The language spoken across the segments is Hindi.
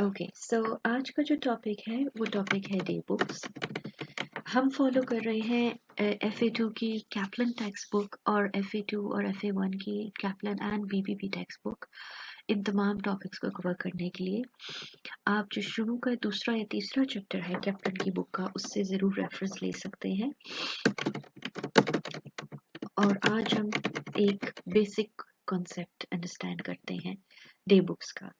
ओके सो आज का जो टॉपिक है वो टॉपिक है डे बुक्स। हम फॉलो कर रहे हैं FA2 की कैप्लन टेक्स्ट बुक और FA2 और FA1 की Kaplan and BBB text book. इन तमाम टॉपिक्स को कवर करने के लिए आप जो शुरू का दूसरा या तीसरा चैप्टर है कैप्टन की बुक का, उससे ज़रूर रेफरेंस ले सकते हैं। और आज हम एक बेसिक कॉन्सेप्ट अंडरस्टैंड करते हैं डे बुक्स का।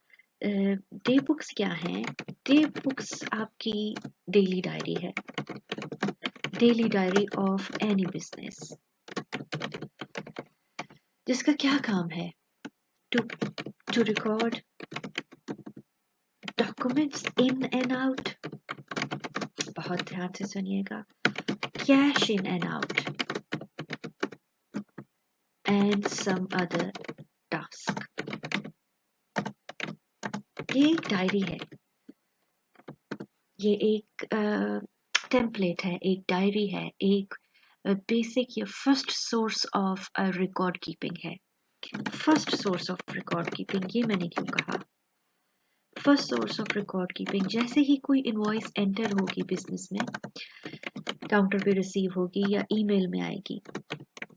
डे बुक्स क्या हैं? डे बुक्स आपकी डेली डायरी है, daily diary of any business, जिसका क्या काम है? To record documents in and out, बहुत ध्यान से सुनिएगा, cash in and out and some other task. ये एक डायरी है, ये एक टेम्पलेट है, एक डायरी है, एक बेसिक या first source of record keeping है। First source of record keeping, ये मैंने क्यों कहा? First source of record keeping, जैसे ही कोई इनवॉइस एंटर होगी बिजनेस में, काउंटर पे रिसीव होगी या ईमेल में आएगी,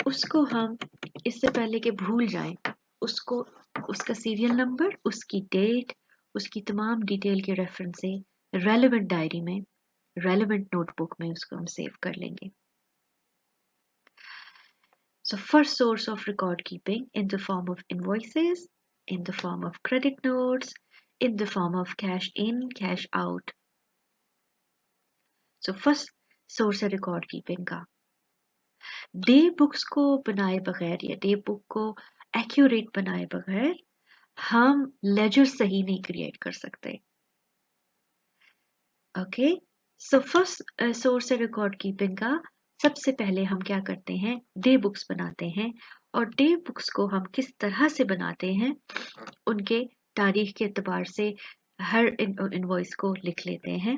उसको हम इससे पहले कि भूल जाएं, उसको उसका सीरियल नंबर, उसकी डेट, उसकी तमाम डिटेल के रेफरेंस से रेलेवेंट डायरी में, रेलेवेंट नोटबुक में उसको हम सेव कर लेंगे। So first source of record keeping in the form of invoices, in the form of credit notes, in the form of cash in, cash out. So first source है record keeping का। डे बुक्स को बनाए बगैर या डे बुक को एक्यूरेट बनाए बगैर हम लेजर सही नहीं क्रिएट कर सकते। ओके, सो फर्स्ट सोर्स है रिकॉर्ड कीपिंग का। सबसे पहले हम क्या करते हैं? डे बुक्स बनाते हैं। और डे बुक्स को हम किस तरह से बनाते हैं? उनके तारीख के एतबार से हर इनवॉइस को लिख लेते हैं।